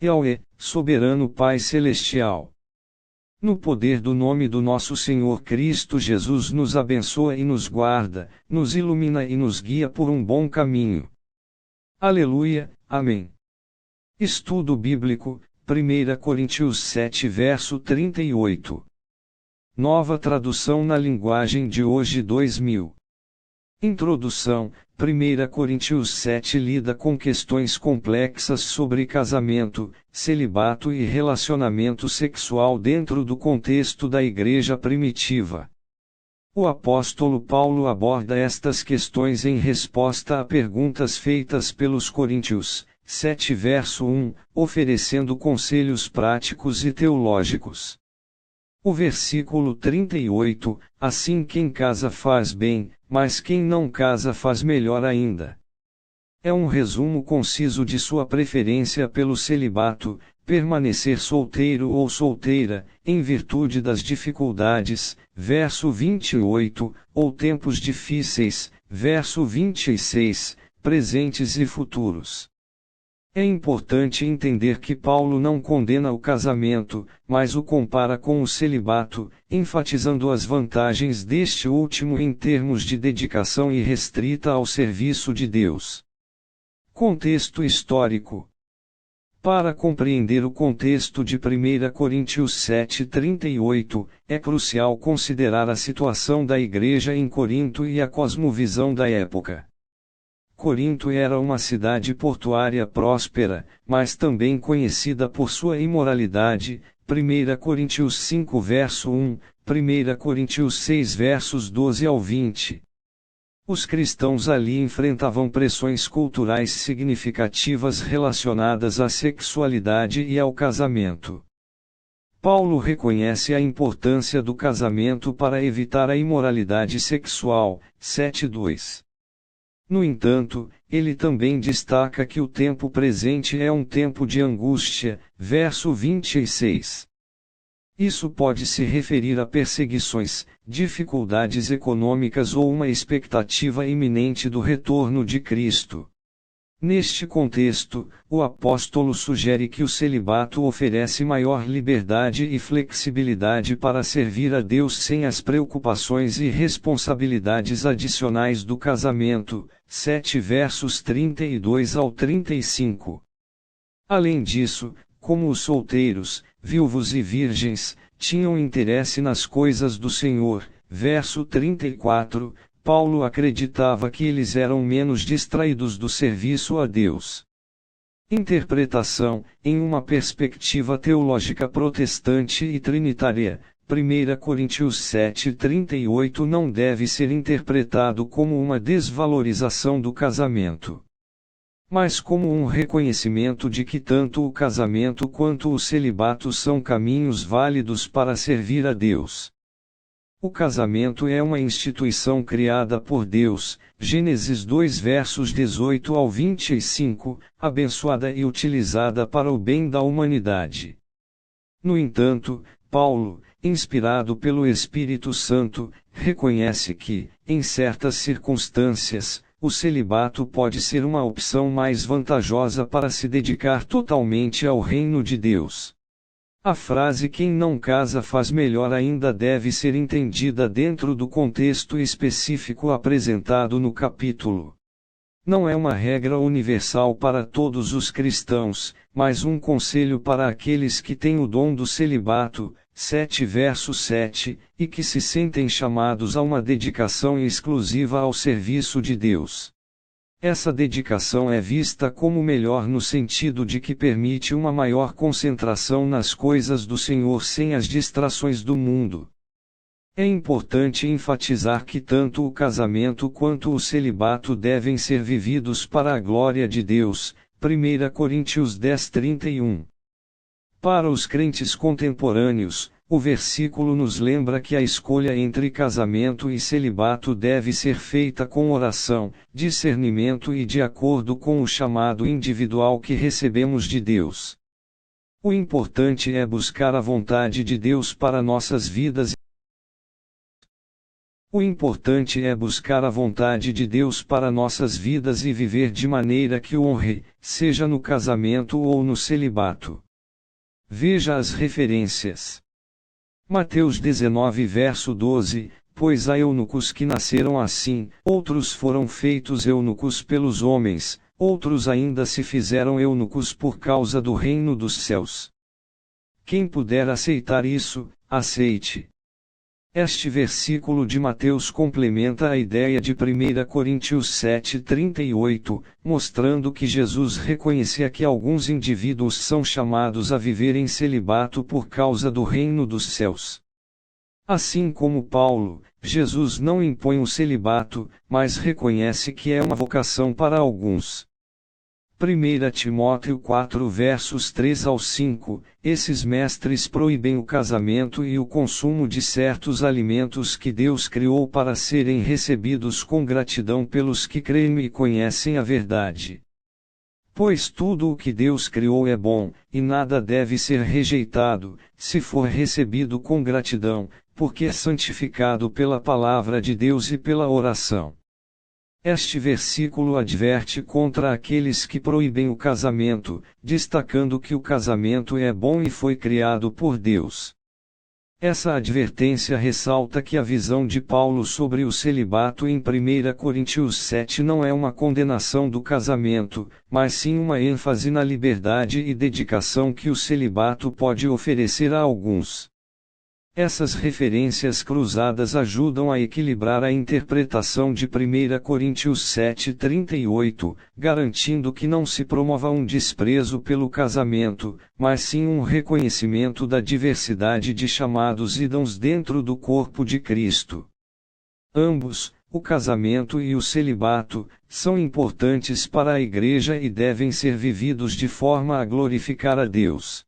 Yahweh, soberano Pai Celestial. No poder do nome do nosso Senhor Cristo Jesus, nos abençoa e nos guarda, nos ilumina e nos guia por um bom caminho. Aleluia, amém. Estudo bíblico, 1 Coríntios 7 verso 38. Nova tradução na linguagem de hoje 2000. Introdução. 1 Coríntios 7 lida com questões complexas sobre casamento, celibato e relacionamento sexual dentro do contexto da igreja primitiva. O apóstolo Paulo aborda estas questões em resposta a perguntas feitas pelos coríntios, 7 verso 1, oferecendo conselhos práticos e teológicos. O versículo 38, assim quem casa faz bem, mas quem não casa faz melhor ainda. É um resumo conciso de sua preferência pelo celibato, permanecer solteiro ou solteira, em virtude das dificuldades, verso 28, ou tempos difíceis, verso 26, presentes e futuros. É importante entender que Paulo não condena o casamento, mas o compara com o celibato, enfatizando as vantagens deste último em termos de dedicação irrestrita ao serviço de Deus. Contexto histórico. Para compreender o contexto de 1 Coríntios 7:38, é crucial considerar a situação da igreja em Corinto e a cosmovisão da época. Corinto era uma cidade portuária próspera, mas também conhecida por sua imoralidade, 1 Coríntios 5 verso 1, 1 Coríntios 6 versos 12 ao 20. Os cristãos ali enfrentavam pressões culturais significativas relacionadas à sexualidade e ao casamento. Paulo reconhece a importância do casamento para evitar a imoralidade sexual, 7:2. No entanto, ele também destaca que o tempo presente é um tempo de angústia, verso 26. Isso pode se referir a perseguições, dificuldades econômicas ou uma expectativa iminente do retorno de Cristo. Neste contexto, o apóstolo sugere que o celibato oferece maior liberdade e flexibilidade para servir a Deus sem as preocupações e responsabilidades adicionais do casamento, 7 versos 32 ao 35. Além disso, como os solteiros, viúvos e virgens, tinham interesse nas coisas do Senhor, verso 34, Paulo acreditava que eles eram menos distraídos do serviço a Deus. Interpretação, em uma perspectiva teológica protestante e trinitária, 1 Coríntios 7:38 não deve ser interpretado como uma desvalorização do casamento, mas como um reconhecimento de que tanto o casamento quanto o celibato são caminhos válidos para servir a Deus. O casamento é uma instituição criada por Deus, Gênesis 2 versos 18 ao 25, abençoada e utilizada para o bem da humanidade. No entanto, Paulo, inspirado pelo Espírito Santo, reconhece que, em certas circunstâncias, o celibato pode ser uma opção mais vantajosa para se dedicar totalmente ao reino de Deus. A frase "quem não casa faz melhor ainda" deve ser entendida dentro do contexto específico apresentado no capítulo. Não é uma regra universal para todos os cristãos, mas um conselho para aqueles que têm o dom do celibato, 7 verso 7, e que se sentem chamados a uma dedicação exclusiva ao serviço de Deus. Essa dedicação é vista como melhor no sentido de que permite uma maior concentração nas coisas do Senhor sem as distrações do mundo. É importante enfatizar que tanto o casamento quanto o celibato devem ser vividos para a glória de Deus, 1 Coríntios 10:31. Para os crentes contemporâneos, o versículo nos lembra que a escolha entre casamento e celibato deve ser feita com oração, discernimento e de acordo com o chamado individual que recebemos de Deus. O importante é buscar a vontade de Deus para nossas vidas. O importante é buscar a vontade de Deus para nossas vidas e viver de maneira que o honre, seja no casamento ou no celibato. Veja as referências. Mateus 19 verso 12, pois há eunucos que nasceram assim, outros foram feitos eunucos pelos homens, outros ainda se fizeram eunucos por causa do reino dos céus. Quem puder aceitar isso, aceite. Este versículo de Mateus complementa a ideia de 1 Coríntios 7,38, mostrando que Jesus reconhecia que alguns indivíduos são chamados a viver em celibato por causa do reino dos céus. Assim como Paulo, Jesus não impõe o celibato, mas reconhece que é uma vocação para alguns. 1 Timóteo 4 versos 3 ao 5, esses mestres proíbem o casamento e o consumo de certos alimentos que Deus criou para serem recebidos com gratidão pelos que creem e conhecem a verdade. Pois tudo o que Deus criou é bom, e nada deve ser rejeitado, se for recebido com gratidão, porque é santificado pela palavra de Deus e pela oração. Este versículo adverte contra aqueles que proíbem o casamento, destacando que o casamento é bom e foi criado por Deus. Essa advertência ressalta que a visão de Paulo sobre o celibato em 1 Coríntios 7 não é uma condenação do casamento, mas sim uma ênfase na liberdade e dedicação que o celibato pode oferecer a alguns. Essas referências cruzadas ajudam a equilibrar a interpretação de 1 Coríntios 7,38, garantindo que não se promova um desprezo pelo casamento, mas sim um reconhecimento da diversidade de chamados e dons dentro do corpo de Cristo. Ambos, o casamento e o celibato, são importantes para a Igreja e devem ser vividos de forma a glorificar a Deus.